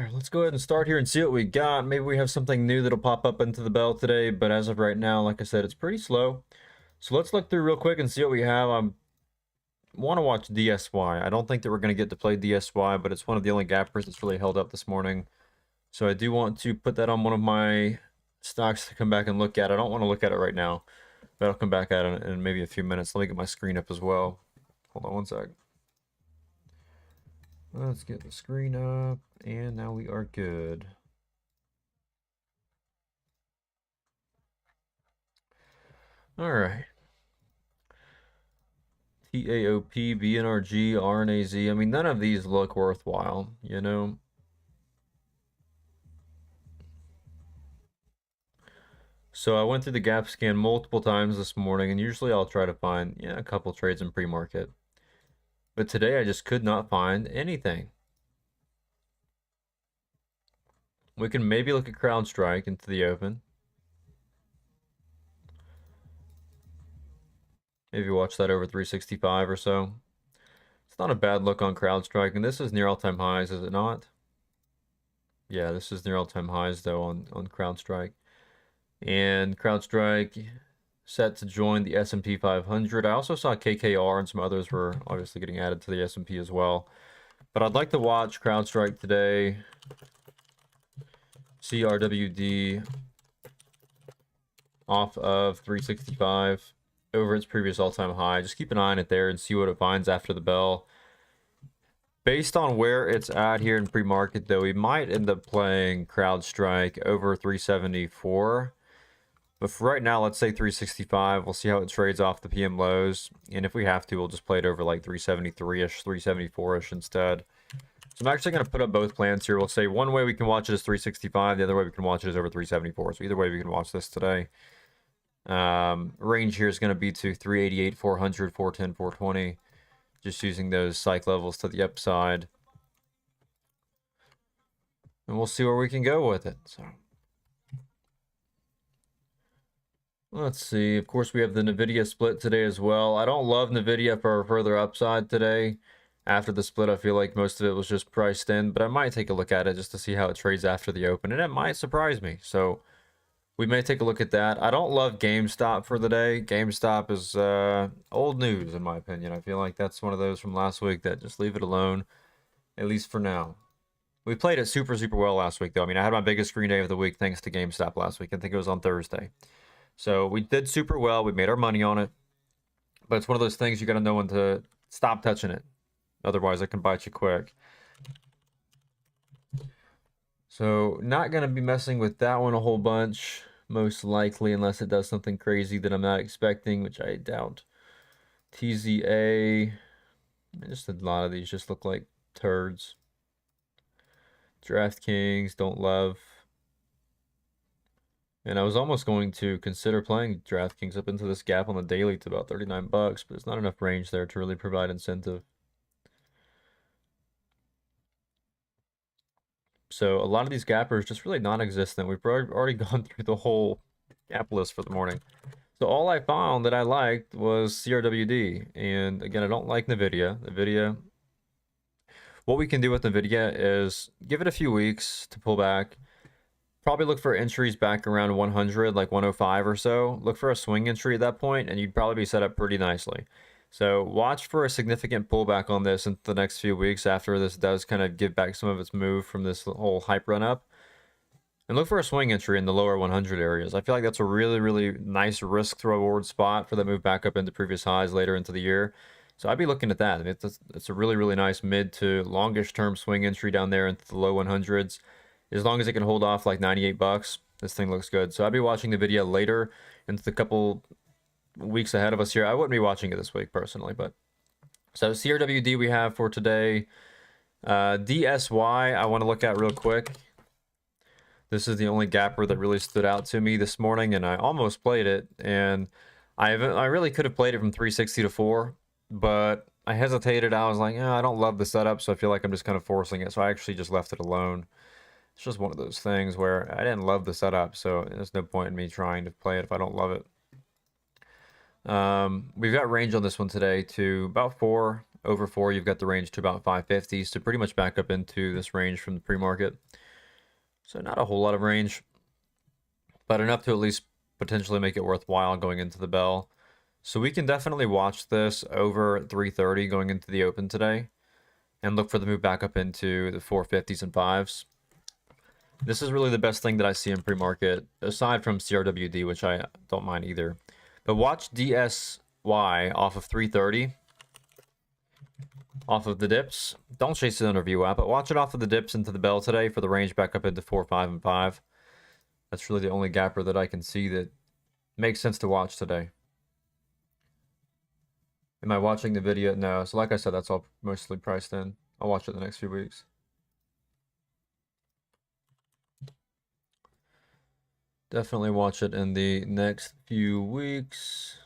Alright, let's go ahead and start here and see what we got. Maybe we have something new that'll pop up into the bell today, but as of right now, like I said, it's pretty slow. So let's look through real quick and see what we have. I want to watch DSY. I don't think that we're going to get to play DSY, but it's one of the only gappers that's really held up this morning. So I do want to put that on one of my stocks to come back and look at. I don't want to look at it right now, but I'll come back at it in maybe a few minutes. Let me get my screen up as well. Hold on one sec. Let's get the screen up, and now we are good. All right. TAOP, BNRG, RNAZ. I mean, none of these look worthwhile, you know? So I went through the gap scan multiple times this morning, and usually I'll try to find, a couple trades in pre-market. But today I just could not find anything. We can maybe look at CrowdStrike into the open. Maybe watch that over 365 or so. It's not a bad look on CrowdStrike, and this is near all-time highs, is it not? Yeah, this is near all-time highs, though, on CrowdStrike. And CrowdStrike set to join the S&P 500. I also saw KKR and some others were obviously getting added to the S&P as well. But I'd like to watch CrowdStrike today. CRWD off of 365 over its previous all-time high. Just keep an eye on it there and see what it finds after the bell. Based on where it's at here in pre-market, though, we might end up playing CrowdStrike over 374. But for right now, let's say 365. We'll see how it trades off the PM lows. And if we have to, we'll just play it over like 373-ish, 374-ish instead. So I'm actually going to put up both plans here. We'll say one way we can watch it is 365. The other way we can watch it is over 374. So either way we can watch this today. Range here is going to be to 388, 400, 410, 420. Just using those psych levels to the upside. And we'll see where we can go with it. So let's see. Of course, we have the NVIDIA split today as well. I don't love NVIDIA for further upside today. After the split, I feel like most of it was just priced in, but I might take a look at it just to see how it trades after the open, and it might surprise me. So we may take a look at that. I don't love GameStop for the day. GameStop is old news, in my opinion. I feel like that's one of those from last week that just leave it alone, at least for now. We played it super, super well last week, though. I mean, I had my biggest screen day of the week thanks to GameStop last week. I think it was on Thursday. So we did super well. We made our money on it. But it's one of those things you got to know when to stop touching it. Otherwise, it can bite you quick. So not going to be messing with that one a whole bunch, most likely, unless it does something crazy that I'm not expecting, which I doubt. TZA, just a lot of these just look like turds. DraftKings, don't love. And I was almost going to consider playing DraftKings up into this gap on the daily to about 39 bucks, but there's not enough range there to really provide incentive. So a lot of these gappers just really non-existent. We've already gone through the whole gap list for the morning. So all I found that I liked was CRWD. And again, I don't like NVIDIA. What we can do with NVIDIA is give it a few weeks to pull back. Probably look for entries back around 100, like 105 or so. Look for a swing entry at that point, and you'd probably be set up pretty nicely. So watch for a significant pullback on this in the next few weeks after this does kind of give back some of its move from this whole hype run up. And look for a swing entry in the lower 100 areas. I feel like that's a really, really nice risk to reward spot for that move back up into previous highs later into the year. So I'd be looking at that. It's a really, really nice mid to longish term swing entry down there into the low 100s. As long as it can hold off like 98 bucks, this thing looks good. So I'd be watching the video later into the couple weeks ahead of us here. I wouldn't be watching it this week personally, but so CRWD we have for today. DSY I want to look at real quick. This is the only gapper that really stood out to me this morning, and I almost played it, and I really could have played it from 360 to 4, but I hesitated. I was like, I don't love the setup, so I feel like I'm just kind of forcing it. So I actually just left it alone. It's just one of those things where I didn't love the setup, so there's no point in me trying to play it if I don't love it. We've got range on this one today to about 4 Over 4, you've got the range to about 550, so pretty much back up into this range from the pre-market. So not a whole lot of range, but enough to at least potentially make it worthwhile going into the bell. So we can definitely watch this over 330 going into the open today and look for the move back up into the 450s and 5s. This is really the best thing that I see in pre-market, aside from CRWD, which I don't mind either. But watch DSY off of 330, off of the dips. Don't chase it under VWAP, but watch it off of the dips into the bell today for the range back up into 4, 5, and 5. That's really the only gapper that I can see that makes sense to watch today. Am I watching the video? No. So like I said, that's all mostly priced in. I'll watch it the next few weeks. Definitely watch it in the next few weeks.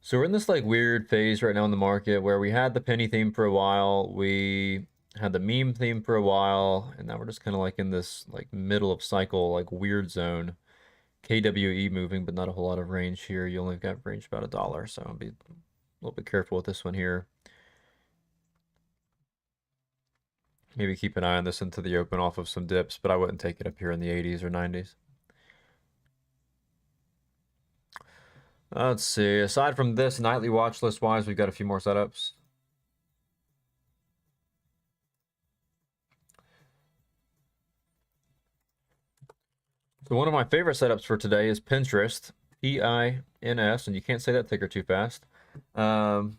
So we're in this like weird phase right now in the market where we had the penny theme for a while, we had the meme theme for a while, and now we're just kind of like in this like middle of cycle, like weird zone. KWE moving, but not a whole lot of range here. You only got range about $1, so I'll be a little bit careful with this one here. Maybe keep an eye on this into the open off of some dips, but I wouldn't take it up here in the 80s or 90s. Let's see. Aside from this, nightly watch list wise, we've got a few more setups. So one of my favorite setups for today is Pinterest, P-I-N-S, and you can't say that ticker too fast. So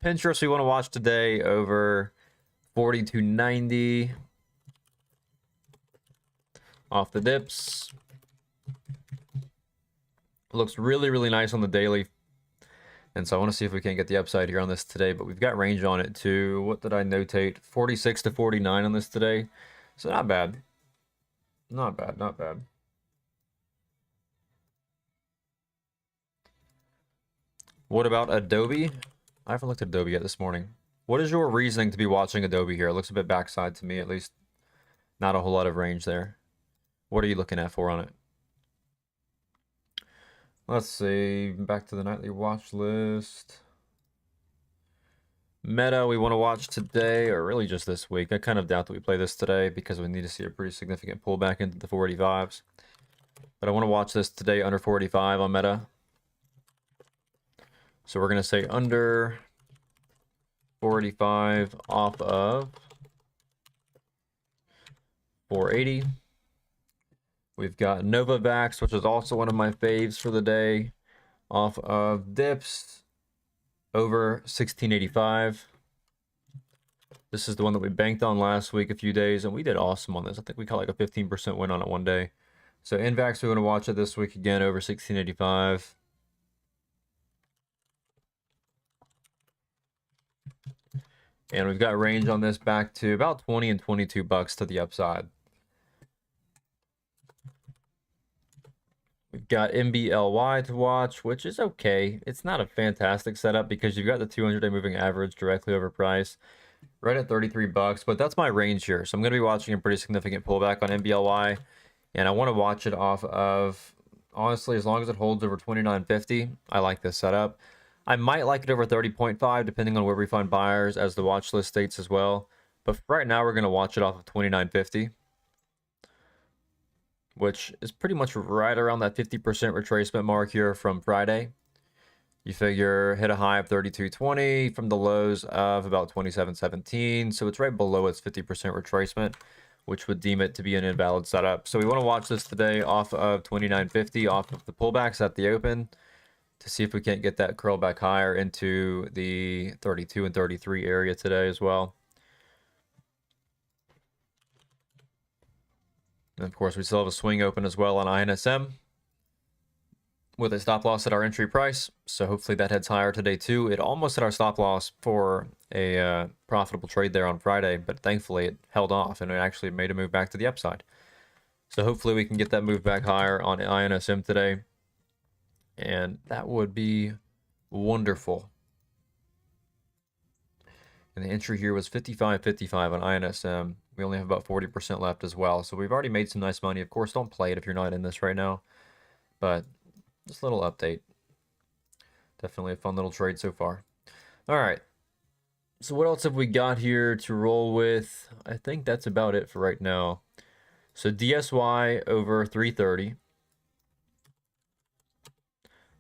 Pinterest we want to watch today over 42.90 off the dips. Looks really, really nice on the daily. And so I want to see if we can get the upside here on this today, but we've got range on it too. What did I notate? 46 to 49 on this today. So not bad. Not bad, not bad. What about Adobe? I haven't looked at Adobe yet this morning. What is your reasoning to be watching Adobe here? It looks a bit backside to me, at least. Not a whole lot of range there. What are you looking at for on it? Let's see. Back to the nightly watch list. Meta we want to watch today, or really just this week. I kind of doubt that we play this today because we need to see a pretty significant pullback into the 485s. But I want to watch this today under 485 on Meta. So we're going to say under 485 off of 480. We've got Novavax, which is also one of my faves for the day, off of dips over 1685. This is the one that we banked on last week a few days, and we did awesome on this. I think we caught like a 15% win on it one day. So Invax, we're going to watch it this week again over 1685. And we've got range on this back to about 20 and 22 bucks to the upside. We've got MBLY to watch, which is okay. It's not a fantastic setup because you've got the 200-day moving average directly over price, right at 33 bucks. But that's my range here, so I'm going to be watching a pretty significant pullback on MBLY, and I want to watch it off of, honestly, as long as it holds over 29.50, I like this setup. I might like it over 30.5, depending on where we find buyers, as the watch list states as well. But for right now, we're going to watch it off of 29.50, which is pretty much right around that 50% retracement mark here from Friday. You figure hit a high of 32.20 from the lows of about 27.17, so it's right below its 50% retracement, which would deem it to be an invalid setup. So we want to watch this today off of 29.50, off of the pullbacks at the open, to see if we can't get that curl back higher into the 32 and 33 area today as well. And of course, we still have a swing open as well on INSM with a stop loss at our entry price. So hopefully that heads higher today too. It almost hit our stop loss for a profitable trade there on Friday, but thankfully it held off and it actually made a move back to the upside. So hopefully we can get that move back higher on INSM today. And that would be wonderful. And the entry here was 55.55 on INSM. We only have about 40% left as well. So we've already made some nice money. Of course, don't play it if you're not in this right now. But just a little update. Definitely a fun little trade so far. All right. So what else have we got here to roll with? I think that's about it for right now. So DSY over 330.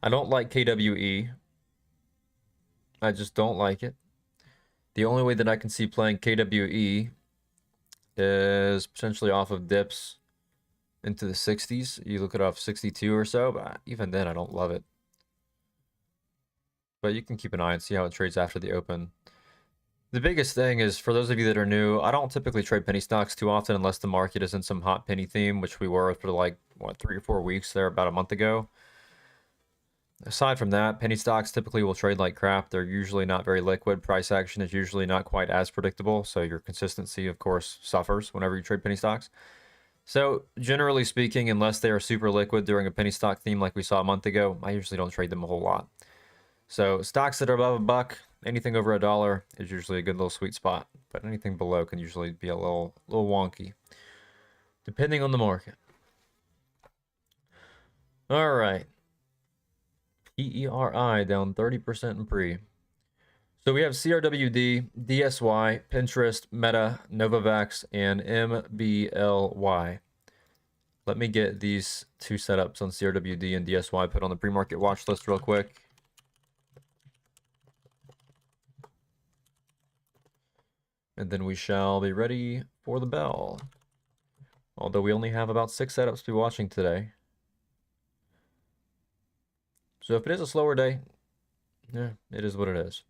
I don't like KWE. I just don't like it. The only way that I can see playing KWE is potentially off of dips into the 60s. You look it off 62 or so, but even then I don't love it. But you can keep an eye and see how it trades after the open. The biggest thing is, for those of you that are new, I don't typically trade penny stocks too often unless the market is in some hot penny theme, which we were for like, what, 3 or 4 weeks there about a month ago. Aside from that, penny stocks typically will trade like crap. They're usually not very liquid. Price action is usually not quite as predictable, so your consistency, of course, suffers whenever you trade penny stocks. So, generally speaking, unless they are super liquid during a penny stock theme like we saw a month ago, I usually don't trade them a whole lot. So, stocks that are above $1, anything over $1 is usually a good little sweet spot, but anything below can usually be a little wonky, depending on the market. All right. PERI down 30% in pre. So we have CRWD, DSY, Pinterest, Meta, Novavax, and MBLY. Let me get these two setups on CRWD and DSY put on the pre-market watch list real quick. And then we shall be ready for the bell. Although we only have about 6 setups to be watching today. So if it is a slower day, yeah, it is what it is.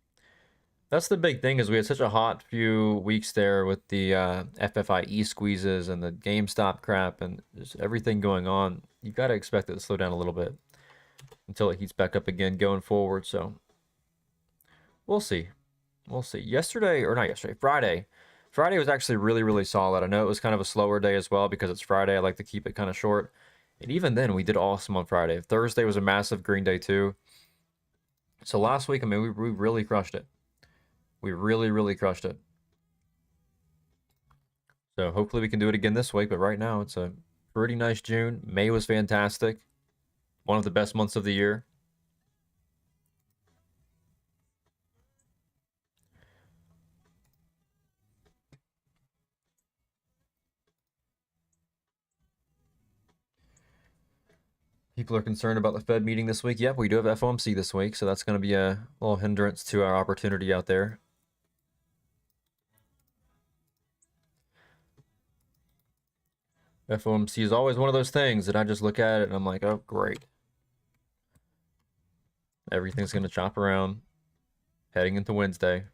That's the big thing, is we had such a hot few weeks there with the FFIE squeezes and the GameStop crap and just everything going on. You got to expect it to slow down a little bit until it heats back up again going forward. So we'll see. We'll see. Yesterday, or not yesterday, Friday. Friday was actually really, really solid. I know it was kind of a slower day as well because it's Friday. I like to keep it kind of short. And even then, we did awesome on Friday. Thursday was a massive green day too. So last week, I mean, we really crushed it. We really, really crushed it. So hopefully we can do it again this week. But right now, it's a pretty nice June. May was fantastic. One of the best months of the year. People are concerned about the Fed meeting this week. Yep, we do have FOMC this week, so that's going to be a little hindrance to our opportunity out there. FOMC is always one of those things that I just look at it and I'm like, oh, great. Everything's going to chop around heading into Wednesday.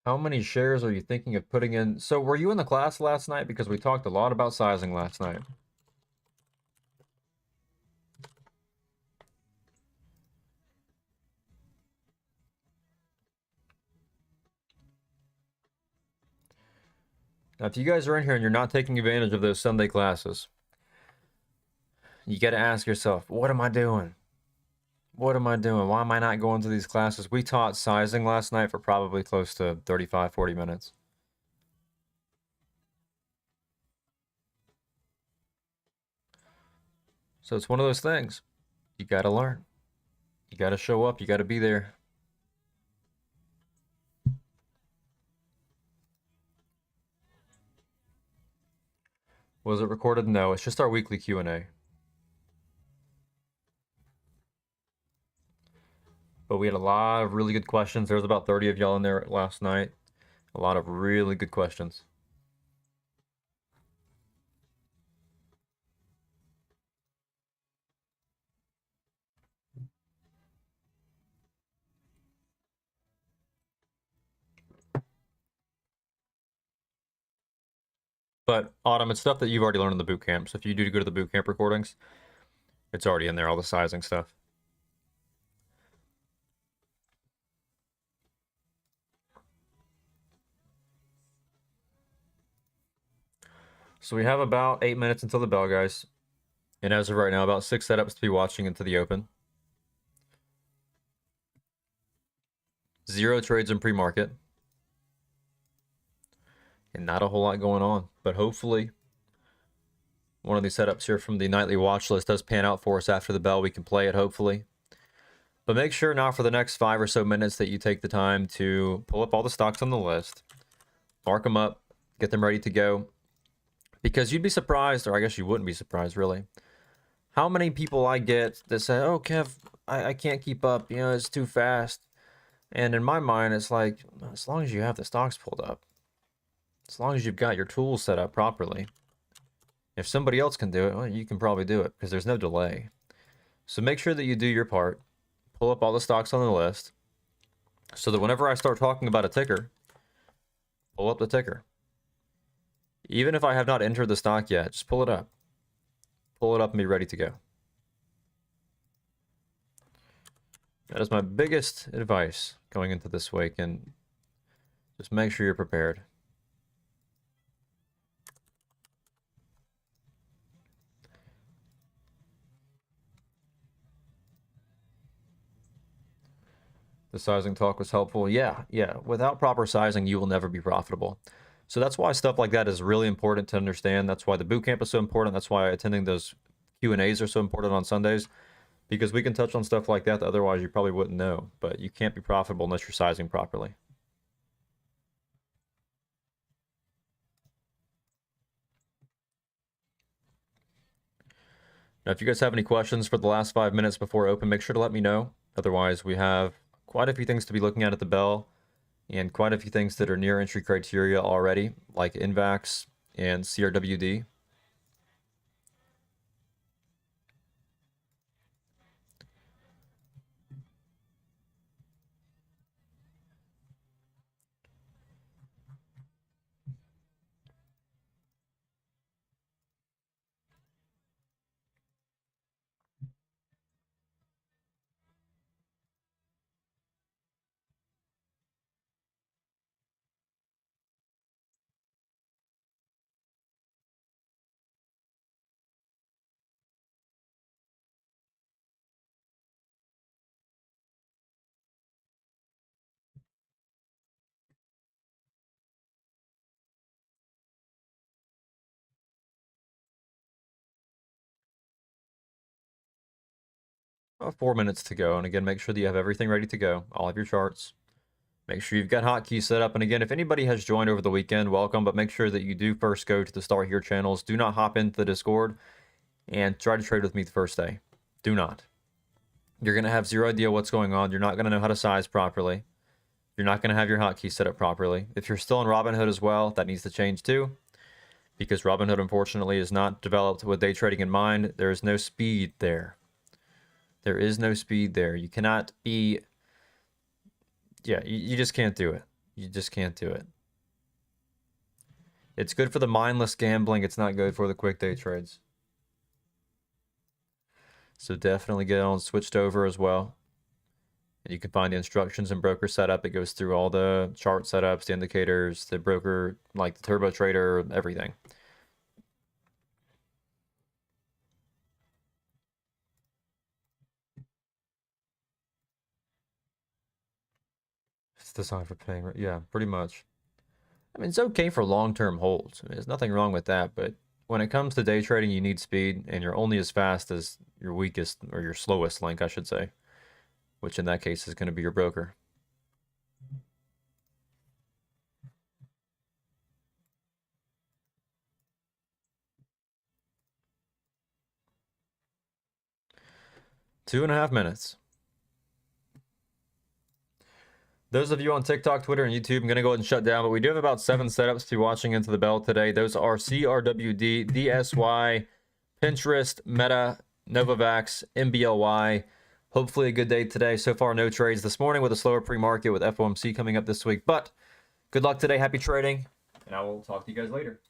How many shares are you thinking of putting in? So were you in the class last night? Because we talked a lot about sizing last night. Now, if you guys are in here and you're not taking advantage of those Sunday classes, you got to ask yourself, what am I doing? What am I doing? Why am I not going to these classes? We taught sizing last night for probably close to 35, 40 minutes. So it's one of those things. You got to learn. You got to show up. You got to be there. Was it recorded? No, it's just our weekly Q&A. But we had a lot of really good questions. There was about 30 of y'all in there last night. A lot of really good questions. But Autumn, it's stuff that you've already learned in the boot camp. So if you do go to the boot camp recordings, it's already in there, all the sizing stuff. So we have about 8 minutes until the bell, guys. And as of right now, about 6 setups to be watching into the open. 0 trades in pre-market. And not a whole lot going on. But hopefully, one of these setups here from the nightly watch list does pan out for us after the bell. We can play it, hopefully. But make sure now for the next 5 or so minutes that you take the time to pull up all the stocks on the list, mark them up, get them ready to go. Because you'd be surprised, or I guess you wouldn't be surprised, really, how many people I get that say, oh, Kev, I can't keep up, it's too fast. And in my mind, it's like, as long as you have the stocks pulled up, as long as you've got your tools set up properly, if somebody else can do it, well, you can probably do it because there's no delay. So make sure that you do your part, pull up all the stocks on the list, so that whenever I start talking about a ticker, pull up the ticker. Even if I have not entered the stock yet, just pull it up. Pull it up and be ready to go. That is my biggest advice going into this week, and just make sure you're prepared. The sizing talk was helpful. Yeah. Without proper sizing, you will never be profitable. So that's why stuff like that is really important to understand. That's why the boot camp is so important. That's why attending those Q&As are so important on Sundays, because we can touch on stuff like that otherwise you probably wouldn't know. But you can't be profitable unless you're sizing properly. Now, if you guys have any questions for the last 5 minutes before open, make sure to let me know. Otherwise, we have quite a few things to be looking at the bell, and quite a few things that are near entry criteria already, like INVAX and CRWD. About 4 minutes to go. And again, make sure that you have everything ready to go, all of your charts. Make sure you've got hotkeys set up. And again, if anybody has joined over the weekend, welcome. But make sure that you do first go to the Start Here channels. Do not hop into the Discord and try to trade with me the first day. Do not. You're going to have zero idea what's going on. You're not going to know how to size properly. You're not going to have your hotkeys set up properly. If you're still in Robinhood as well, that needs to change too, because Robinhood, unfortunately, is not developed with day trading in mind. There is no speed there. There is no speed there. You cannot be... Yeah, you just can't do it. You just can't do it. It's good for the mindless gambling. It's not good for the quick day trades. So definitely get on switched over as well. And you can find the instructions in broker setup. It goes through all the chart setups, the indicators, the broker, like the turbo trader, everything. It's designed for paying. Yeah, pretty much. I mean, it's okay for long-term holds. I mean, there's nothing wrong with that. But when it comes to day trading, you need speed, and you're only as fast as your weakest or your slowest link, I should say, which in that case is going to be your broker. Two and a half minutes. Those of you on TikTok, Twitter, and YouTube, I'm going to go ahead and shut down, but we do have about 7 setups to be watching into the bell today. Those are CRWD, DSY, Pinterest, Meta, Novavax, MBLY. Hopefully a good day today. So far, no trades this morning with a slower pre-market with FOMC coming up this week. But good luck today. Happy trading. And I will talk to you guys later.